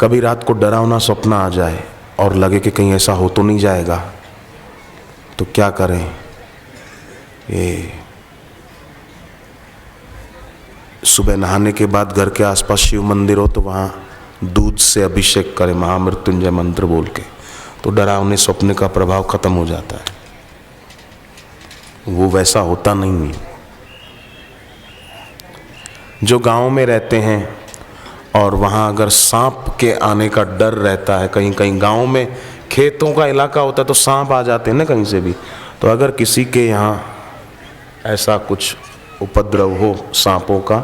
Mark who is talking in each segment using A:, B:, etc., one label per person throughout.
A: कभी रात को डरावना स्वप्न आ जाए और लगे कि कहीं ऐसा हो तो नहीं जाएगा, तो क्या करें? ये सुबह नहाने के बाद घर के आसपास शिव मंदिर हो तो वहाँ दूध से अभिषेक करें महामृत्युंजय मंत्र बोल के, तो डरावने स्वप्न का प्रभाव खत्म हो जाता है। वो वैसा होता नहीं है। जो गांव में रहते हैं और वहाँ अगर सांप के आने का डर रहता है, कहीं कहीं गांव में खेतों का इलाका होता है तो सांप आ जाते हैं ना कहीं से भी, तो अगर किसी के यहाँ ऐसा कुछ उपद्रव हो सांपों का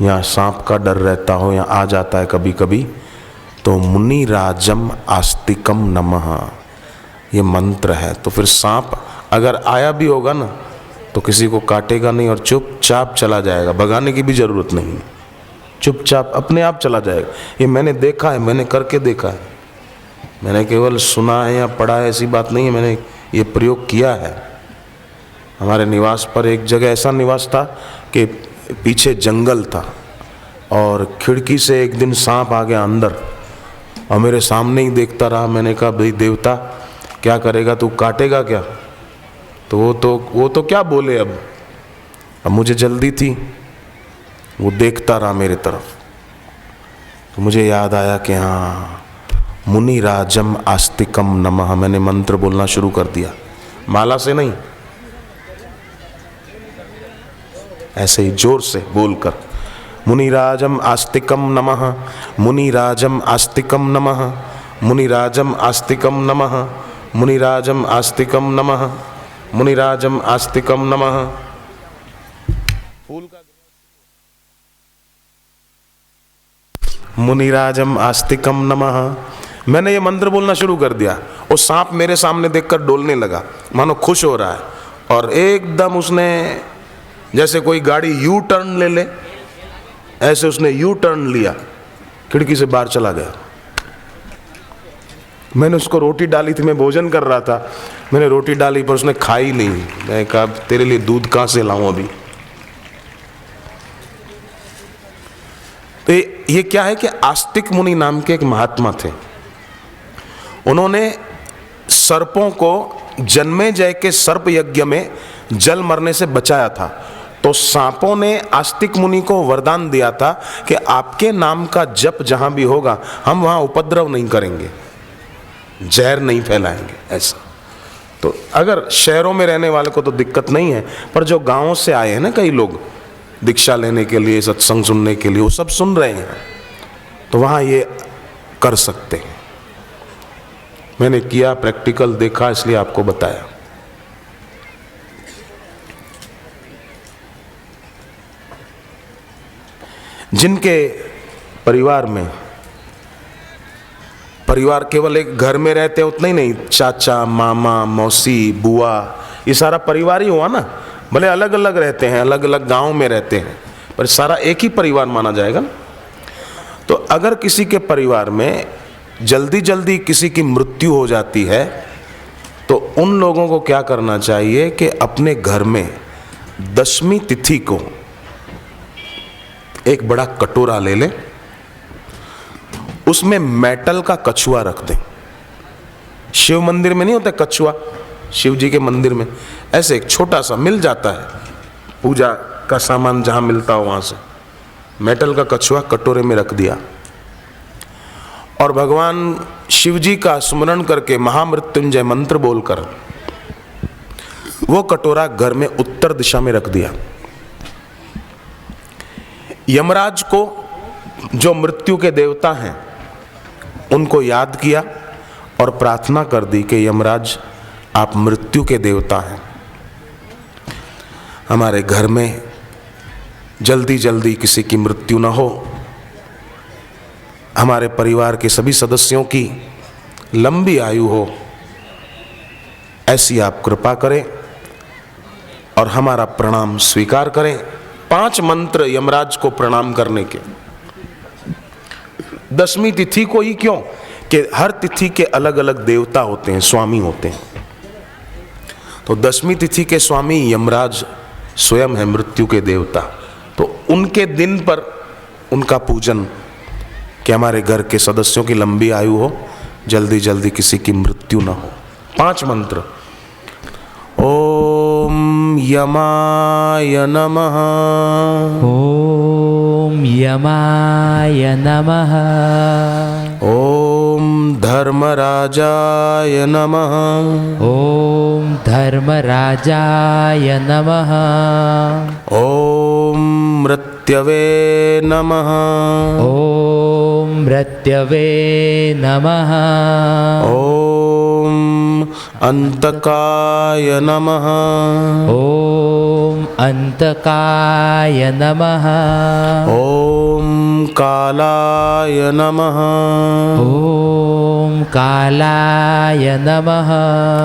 A: या सांप का डर रहता हो या आ जाता है कभी कभी, तो मुनि राजम आस्तिकम नमः ये मंत्र है। तो फिर सांप अगर आया भी होगा ना तो किसी को काटेगा नहीं और चुपचाप चला जाएगा, भगाने की भी जरूरत नहीं, चुपचाप अपने आप चला जाएगा। ये मैंने देखा है, मैंने करके देखा है, मैंने केवल सुना है या पढ़ा है ऐसी बात नहीं है, मैंने ये प्रयोग किया है। हमारे निवास पर एक जगह ऐसा निवास था कि पीछे जंगल था और खिड़की से एक दिन सांप आ गया अंदर और मेरे सामने ही देखता रहा। मैंने कहा भाई देवता क्या करेगा, तू काटेगा क्या? तो वो तो क्या बोले। अब मुझे जल्दी थी, वो देखता रहा मेरे तरफ, तो मुझे याद आया कि हाँ मुनि राजम आस्तिकम नमः, मैंने मंत्र बोलना शुरू कर दिया, माला से नहीं, ऐसे ही जोर से बोलकर मुनिराजम आस्तिकम नमः, मुनिराजम आस्तिकम नमः, मुनिराजम आस्तिकम नमः, मुनिराजम आस्तिकम नमः, मुनिराजम आस्तिकम नमः। फूल का मुनिराजम आस्तिकम नमः, मैंने ये मंत्र बोलना शुरू कर दिया। वो सांप मेरे सामने देखकर डोलने लगा, मानो खुश हो रहा है, और एकदम उसने जैसे कोई गाड़ी यू टर्न ले ले ऐसे उसने यू टर्न लिया, खिड़की से बाहर चला गया। मैंने उसको रोटी डाली थी, मैं भोजन कर रहा था, मैंने रोटी डाली पर उसने खाई नहीं। मैं कहा तेरे लिए दूध कहाँ से लाऊं अभी। तो ये क्या है कि आस्तिक मुनि नाम के एक महात्मा थे, उन्होंने सर्पों को जन्मेजय के सर्प यज्ञ में जल मरने से बचाया था। तो सांपों ने आस्तिक मुनि को वरदान दिया था कि आपके नाम का जप जहां भी होगा हम वहां उपद्रव नहीं करेंगे, जहर नहीं फैलाएंगे ऐसा। तो अगर शहरों में रहने वाले को तो दिक्कत नहीं है, पर जो गांवों से आए हैं ना कई लोग दीक्षा लेने के लिए, सत्संग सुनने के लिए, वो सब सुन रहे हैं, तो वहां ये कर सकते हैं। मैंने किया, प्रैक्टिकल देखा, इसलिए आपको बताया। जिनके परिवार में, परिवार केवल एक घर में रहते हैं उतना ही नहीं, चाचा मामा मौसी बुआ ये सारा परिवार ही हुआ ना, भले अलग अलग रहते हैं, अलग अलग गांव में रहते हैं, पर सारा एक ही परिवार माना जाएगा ना। तो अगर किसी के परिवार में जल्दी जल्दी किसी की मृत्यु हो जाती है तो उन लोगों को क्या करना चाहिए कि अपने घर में 10वीं तिथि को एक बड़ा कटोरा ले लें, उसमें मेटल का कछुआ रख दें। शिव मंदिर में नहीं होता कछुआ, शिव जी के मंदिर में ऐसे एक छोटा सा मिल जाता है, पूजा का सामान जहां मिलता हो वहां से मेटल का कछुआ कटोरे में रख दिया और भगवान शिव जी का स्मरण करके महामृत्युंजय मंत्र बोलकर वो कटोरा घर में उत्तर दिशा में रख दिया। यमराज को, जो मृत्यु के देवता हैं, उनको याद किया और प्रार्थना कर दी कि यमराज आप मृत्यु के देवता हैं, हमारे घर में जल्दी जल्दी किसी की मृत्यु न हो, हमारे परिवार के सभी सदस्यों की लंबी आयु हो, ऐसी आप कृपा करें और हमारा प्रणाम स्वीकार करें। 5 मंत्र यमराज को प्रणाम करने के। 10वीं तिथि को ही क्यों कि हर तिथि के अलग अलग देवता होते हैं, स्वामी होते हैं। तो 10वीं तिथि के स्वामी यमराज स्वयं है, मृत्यु के देवता। तो उनके दिन पर उनका पूजन कि हमारे घर के सदस्यों की लंबी आयु हो, जल्दी जल्दी किसी की मृत्यु ना हो। 5 मंत्र। ओम यमाय नमः।
B: ओम यमाय नमः।
A: ओम धर्मराजाय नमः।
B: ओम धर्मराजाय नमः।
A: ओम मृत्यवे नमः।
B: ओम मृत्यवे नमः।
A: ओम अंतकाय नमः।
B: ओम अंतकाय नमः।
A: ओम कालाय नमः।
B: ओम कालाय नमः।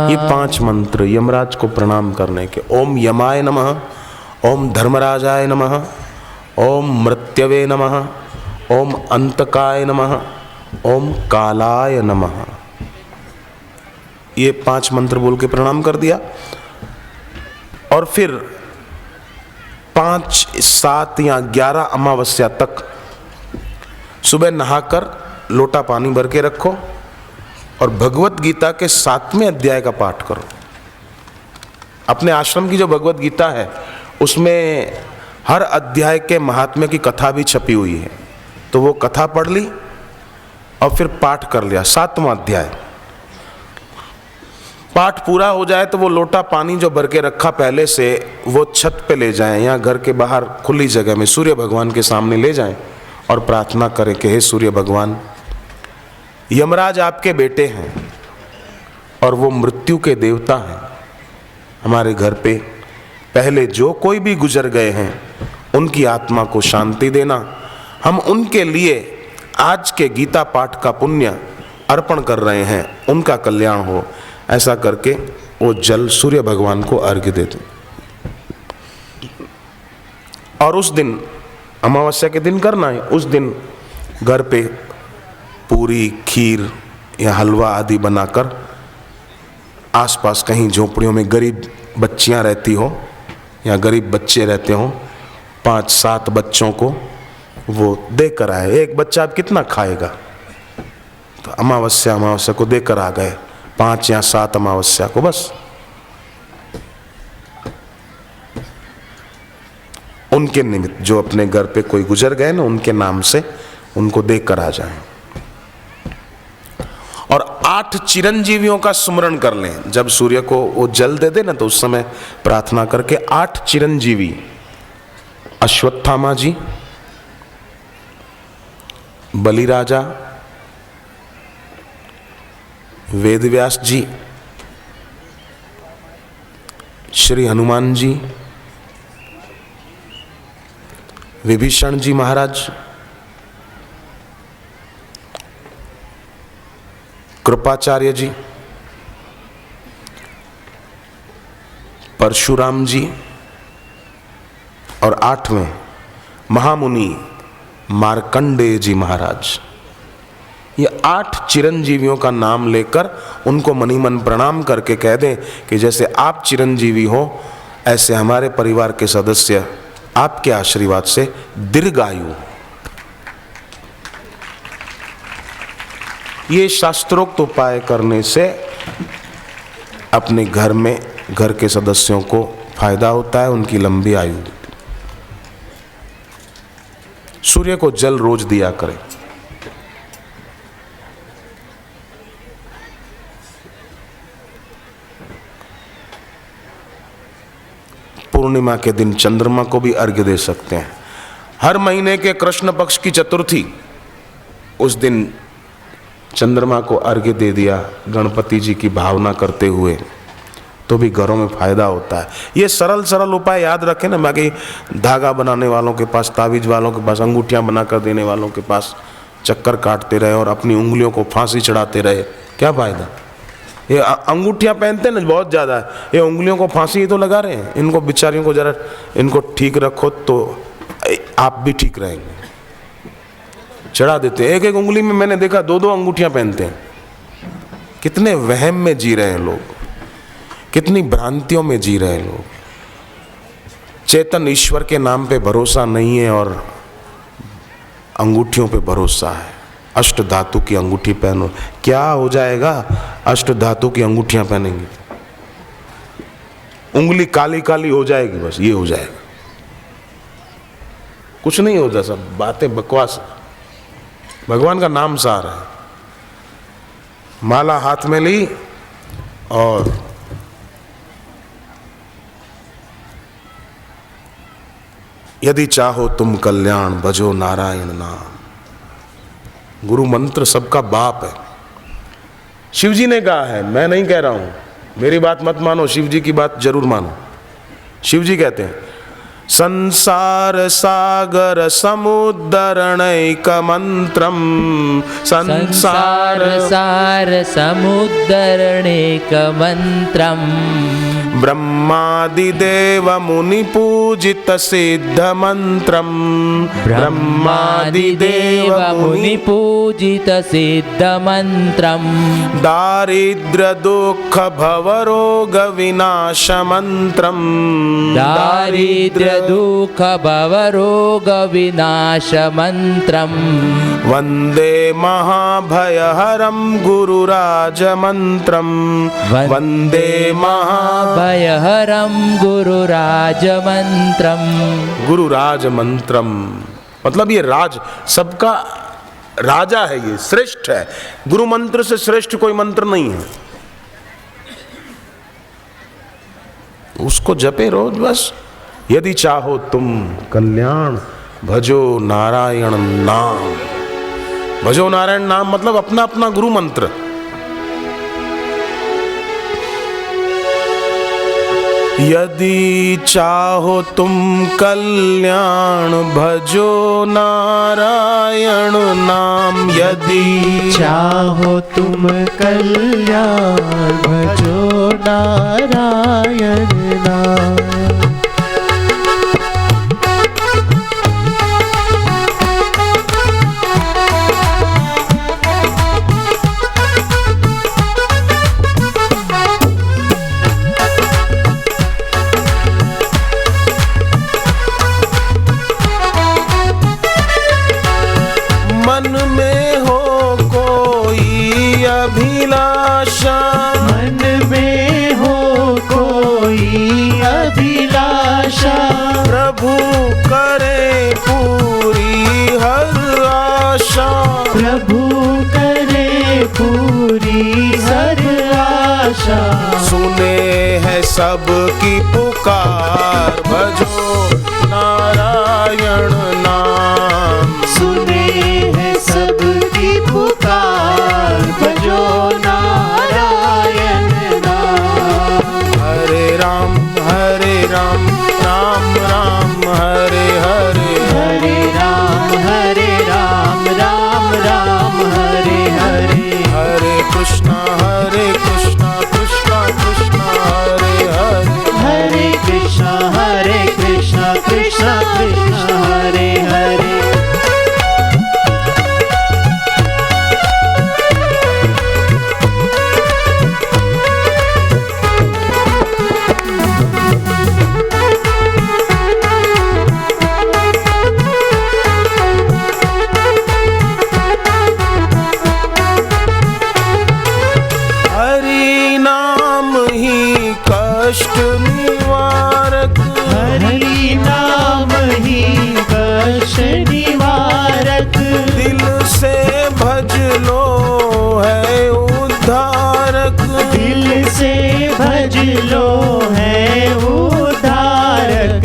A: ये 5 मंत्र यमराज को प्रणाम करने के। ओम यमाय नमः, ओम धर्मराजाय नमः, ओम मृत्यवे नमः, ओम अंतकाय नमः, ओम कालाय नमः। ये 5 मंत्र बोल के प्रणाम कर दिया। और फिर 5, 7 या 11 अमावस्या तक सुबह नहाकर लोटा पानी भर के रखो और भगवत गीता के 7वें अध्याय का पाठ करो। अपने आश्रम की जो भगवत गीता है उसमें हर अध्याय के महात्म्य की कथा भी छपी हुई है, तो वो कथा पढ़ ली और फिर पाठ कर लिया। 7वां अध्याय पाठ पूरा हो जाए तो वो लोटा पानी जो भर के रखा पहले से वो छत पे ले जाएं या घर के बाहर खुली जगह में सूर्य भगवान के सामने ले जाएं और प्रार्थना करें कि हे सूर्य भगवान, यमराज आपके बेटे हैं और वो मृत्यु के देवता हैं। हमारे घर पे पहले जो कोई भी गुजर गए हैं उनकी आत्मा को शांति देना। हम उनके लिए आज के गीता पाठ का पुण्य अर्पण कर रहे हैं, उनका कल्याण हो। ऐसा करके वो जल सूर्य भगवान को अर्घ्य देते। और उस दिन अमावस्या के दिन करना है, उस दिन घर पे पूरी, खीर या हलवा आदि बनाकर आसपास कहीं झोपड़ियों में गरीब बच्चियां रहती हो या गरीब बच्चे रहते हो, 5-7 बच्चों को वो देकर आए। एक बच्चा अब कितना खाएगा, तो अमावस्या को देकर आ गए 5 या 7 अमावस्या को, बस उनके निमित्त जो अपने घर पे कोई गुजर गए ना उनके नाम से उनको देकर आ जाएं। और 8 चिरंजीवियों का सुमरण कर लें। जब सूर्य को वो जल दे दे ना तो उस समय प्रार्थना करके 8 चिरंजीवी, अश्वत्थामा जी, बलि राजा, वेदव्यास जी, श्री हनुमान जी, विभीषण जी महाराज, कृपाचार्य जी, परशुराम जी और 8वें महामुनि मार्कंडेय जी महाराज। ये 8 चिरंजीवियों का नाम लेकर उनको मनी मन प्रणाम करके कह दें कि जैसे आप चिरंजीवी हो ऐसे हमारे परिवार के सदस्य आपके आशीर्वाद से दीर्घायु। ये शास्त्रोक्त उपाय करने से अपने घर में घर के सदस्यों को फायदा होता है, उनकी लंबी आयु। सूर्य को जल रोज दिया करें। पूर्णिमा के दिन चंद्रमा को भी अर्घ्य दे सकते हैं। हर महीने के कृष्ण पक्ष की चतुर्थी उस दिन चंद्रमा को अर्घ्य दे दिया गणपति जी की भावना करते हुए, तो भी घरों में फायदा होता है। ये सरल उपाय याद रखें ना। बाकी धागा बनाने वालों के पास, ताबीज वालों के पास, अंगूठियां बनाकर देने वालों के पास चक्कर काटते रहे और अपनी उंगलियों को फांसी चढ़ाते रहे, क्या फायदा। ये अंगूठियां पहनते हैं ना बहुत ज़्यादा, ये उंगलियों को फांसी ही तो लगा रहे हैं। इनको बेचारियों को जरा इनको ठीक रखो तो आप भी ठीक रहेंगे। चढ़ा देते हैं, एक उंगली में मैंने देखा 2-2 अंगूठियां पहनते हैं। कितने वहम में जी रहे हैं लोग, कितनी भ्रांतियों में जी रहे हैं लोग। चेतन ईश्वर के नाम पे भरोसा नहीं है और अंगूठियों पे भरोसा है। अष्ट धातु की अंगूठी पहनो। क्या हो जाएगा? अष्ट धातु की अंगूठियां पहनेंगे, उंगली काली काली हो जाएगी, बस ये हो जाएगा। कुछ नहीं होता, सब बातें बकवास। भगवान का नाम सार है। माला हाथ में ली और यदि चाहो तुम कल्याण भजो नारायण नाम। गुरु मंत्र सबका बाप है। शिव जी ने कहा है, मैं नहीं कह रहा हूं, मेरी बात मत मानो, शिव जी की बात जरूर मानो। शिव जी कहते हैं, संसार सागर समुद्धरणैक मंत्रम,
B: संसार सार समुद्धरणैक मंत्रम,
A: ब्रह्मादिदेव मुनि पूजित सिद्ध मंत्रम,
B: ब्रह्मादिदेव मुनि पूजित सिद्ध मंत्रम,
A: दारिद्र्य दुख भवरोग विनाश मंत्रम,
B: दारिद्र्य दुख भवरोग विनाश मंत्रम,
A: वंदे महाभयहरम गुरुराज मंत्रम, वंदे
B: भयहरम गुरुराज मंत्रम।
A: गुरुराज मंत्रम मतलब ये राज, सबका राजा है, ये श्रेष्ठ है। गुरु मंत्र से श्रेष्ठ कोई मंत्र नहीं है। उसको जपे रोज बस। यदि चाहो तुम कल्याण भजो नारायण नाम। भजो नारायण नाम मतलब अपना अपना गुरु मंत्र। यदि चाहो तुम कल्याण भजो नारायण नाम। यदि
C: चाहो तुम कल्याण भजो नारायण नाम।
A: मन में हो कोई अभिलाषा,
C: मन में हो कोई अभिलाषा,
A: प्रभु करे पूरी हर आशा।
C: प्रभु करे पूरी हर आशा।
A: सुने है सबकी पुकार भजो नारायण नाम।
C: सुने है सबकी पुकार भजो नारायण नाम।
A: हरे राम राम राम हरे हरे।
C: हरे राम राम राम हरे हरे।
A: हरे कृष्णा कृष्णा कृष्णा हरे हरे।
C: हरे कृष्णा कृष्णा कृष्णा हरे हरे।
A: हरि नाम ही कष्ट निवारक।
C: हरि नाम ही कष्ट निवारक।
A: दिल से भज लो है उद्धारक।
C: दिल से भज लो है उद्धारक।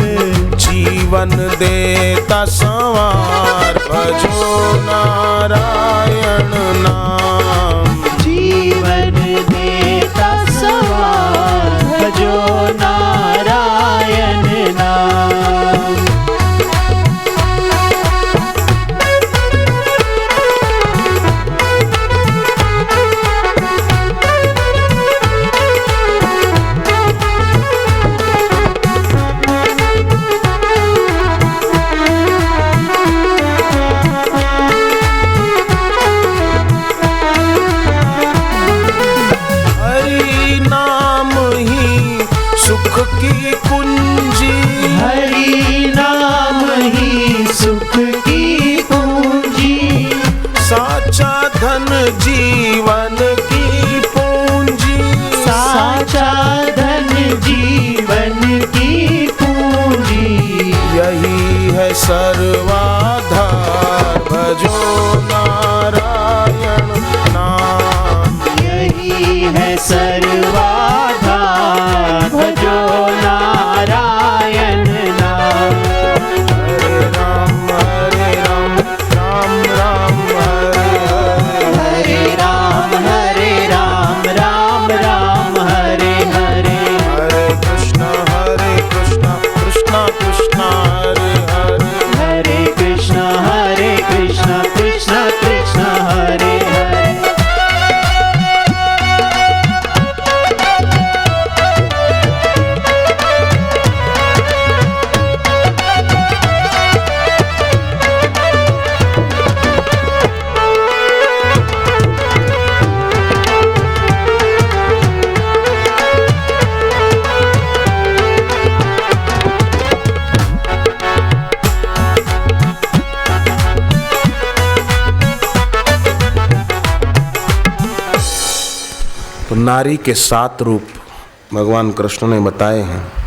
A: जीवन देता संवार भजो नारायण नाम।
C: जीवन देता सवार भजो नारायण नाम। सर्वाधार भजो नारायण नाम।
A: हरे राम राम राम हरे हरे।
C: हरे राम राम राम हरे हरे।
A: हरे कृष्ण कृष्णा कृष्णा हरे हरे।
C: हरे कृष्ण कृष्ण कृष्ण हरे हरे।
A: तो नारी के 7 रूप भगवान कृष्ण ने बताए हैं।